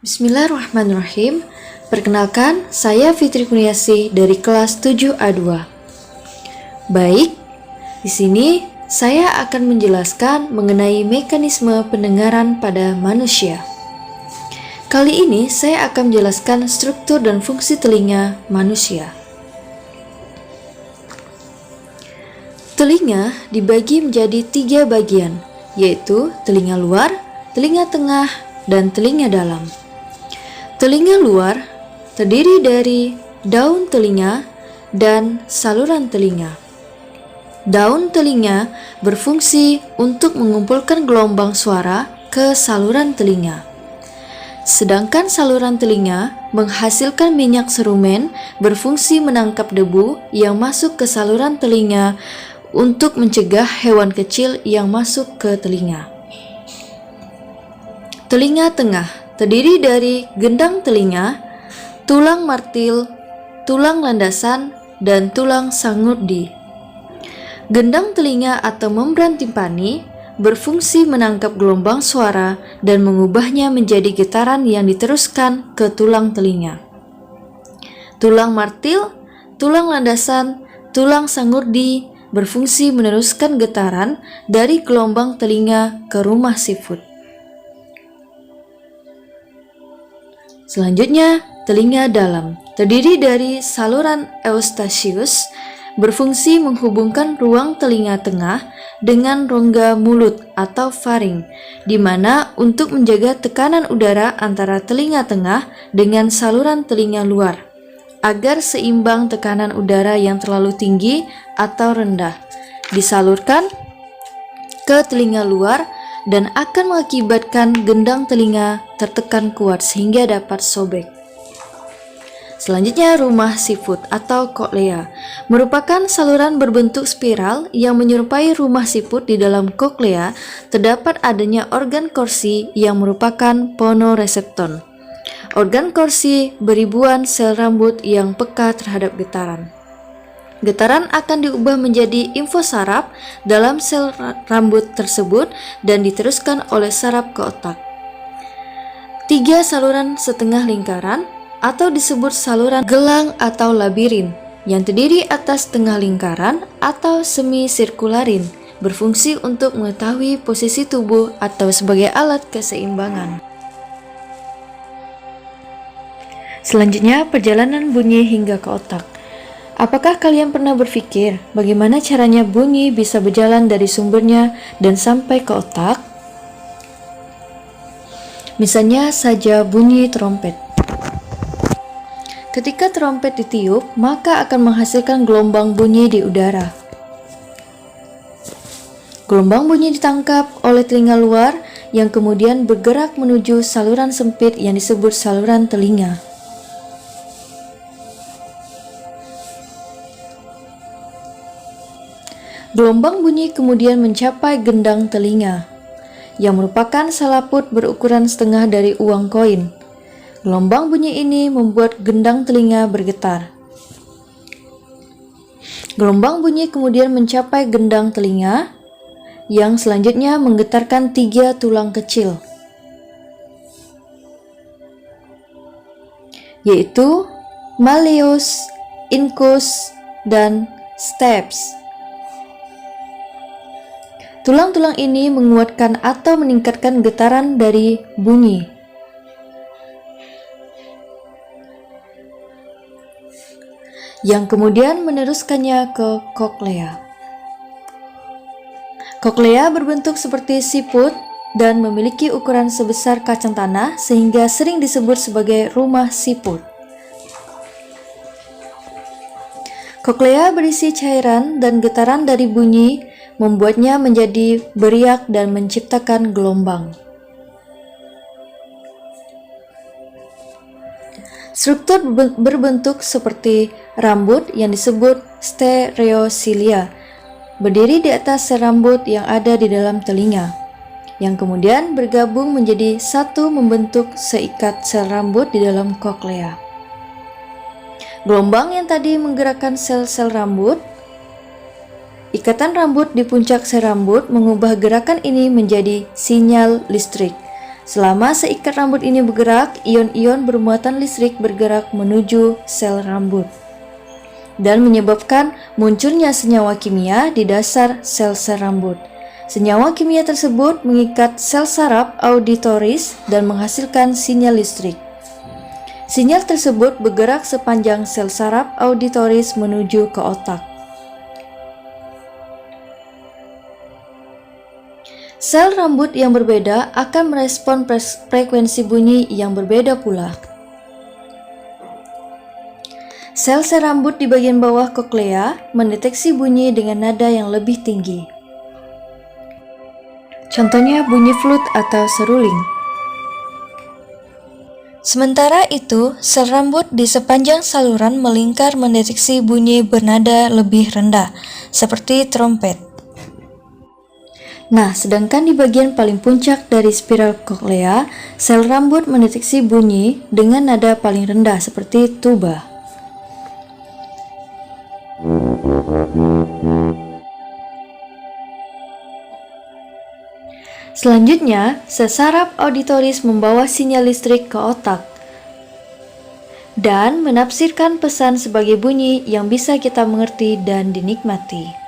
Bismillahirrahmanirrahim. Perkenalkan, saya Fitri Kurniasih dari kelas 7A2. Baik, di sini saya akan menjelaskan mengenai mekanisme pendengaran pada manusia. Kali ini saya akan menjelaskan struktur dan fungsi telinga manusia. Telinga dibagi menjadi 3 bagian, yaitu telinga luar, telinga tengah, dan telinga dalam. Telinga luar terdiri dari daun telinga dan saluran telinga. Daun telinga berfungsi untuk mengumpulkan gelombang suara ke saluran telinga. Sedangkan saluran telinga menghasilkan minyak serumen berfungsi menangkap debu yang masuk ke saluran telinga untuk mencegah hewan kecil yang masuk ke telinga. Telinga tengah terdiri dari gendang telinga, tulang martil, tulang landasan, dan tulang sangurdi. Gendang telinga atau membran timpani berfungsi menangkap gelombang suara dan mengubahnya menjadi getaran yang diteruskan ke tulang telinga. Tulang martil, tulang landasan, tulang sangurdi berfungsi meneruskan getaran dari gelombang telinga ke rumah siput. Selanjutnya, telinga dalam terdiri dari saluran Eustachius berfungsi menghubungkan ruang telinga tengah dengan rongga mulut atau faring, di mana untuk menjaga tekanan udara antara telinga tengah dengan saluran telinga luar, agar seimbang tekanan udara yang terlalu tinggi atau rendah disalurkan ke telinga luar dan akan mengakibatkan gendang telinga tertekan kuat sehingga dapat sobek. Selanjutnya, rumah siput atau koklea merupakan saluran berbentuk spiral yang menyerupai rumah siput. Di dalam koklea terdapat adanya organ Corsi yang merupakan phonoreceptor. Organ Corsi beribuan sel rambut yang peka terhadap getaran. Getaran akan diubah menjadi infosaraf dalam sel rambut tersebut dan diteruskan oleh saraf ke otak. 3 saluran setengah lingkaran atau disebut saluran gelang atau labirin yang terdiri atas tengah lingkaran atau semi-sirkularin berfungsi untuk mengetahui posisi tubuh atau sebagai alat keseimbangan. Selanjutnya, perjalanan bunyi hingga ke otak. Apakah kalian pernah berpikir bagaimana caranya bunyi bisa berjalan dari sumbernya dan sampai ke otak? Misalnya saja bunyi trompet. Ketika trompet ditiup, maka akan menghasilkan gelombang bunyi di udara. Gelombang bunyi ditangkap oleh telinga luar yang kemudian bergerak menuju saluran sempit yang disebut saluran telinga. Gelombang bunyi kemudian mencapai gendang telinga, yang merupakan selaput berukuran setengah dari uang koin. Gelombang bunyi ini membuat gendang telinga bergetar. Gelombang bunyi kemudian mencapai gendang telinga, yang selanjutnya menggetarkan 3 tulang kecil, yaitu malleus, incus, dan stapes. Tulang-tulang ini menguatkan atau meningkatkan getaran dari bunyi. Yang kemudian meneruskannya ke koklea. Koklea berbentuk seperti siput dan memiliki ukuran sebesar kacang tanah sehingga sering disebut sebagai rumah siput. Koklea berisi cairan dan getaran dari bunyi membuatnya menjadi beriak dan menciptakan gelombang. Struktur berbentuk seperti rambut yang disebut stereocilia berdiri di atas sel rambut yang ada di dalam telinga, yang kemudian bergabung menjadi satu membentuk seikat sel rambut di dalam koklea. Gelombang yang tadi menggerakkan sel-sel rambut. Ikatan rambut di puncak sel rambut mengubah gerakan ini menjadi sinyal listrik Selama seikat rambut ini bergerak, ion-ion bermuatan listrik bergerak menuju sel rambut dan menyebabkan munculnya senyawa kimia di dasar sel-sel rambut. Senyawa kimia tersebut mengikat sel saraf auditoris dan menghasilkan sinyal listrik. Sinyal tersebut bergerak sepanjang sel saraf auditoris menuju ke otak. Sel rambut yang berbeda akan merespon frekuensi bunyi yang berbeda pula. Sel-sel rambut di bagian bawah koklea mendeteksi bunyi dengan nada yang lebih tinggi. Contohnya bunyi flute atau seruling. Sementara itu, sel rambut di sepanjang saluran melingkar mendeteksi bunyi bernada lebih rendah, seperti trompet. Nah, sedangkan di bagian paling puncak dari spiral koklea, sel rambut mendeteksi bunyi dengan nada paling rendah seperti tuba. Selanjutnya, sel saraf auditoris membawa sinyal listrik ke otak dan menafsirkan pesan sebagai bunyi yang bisa kita mengerti dan dinikmati.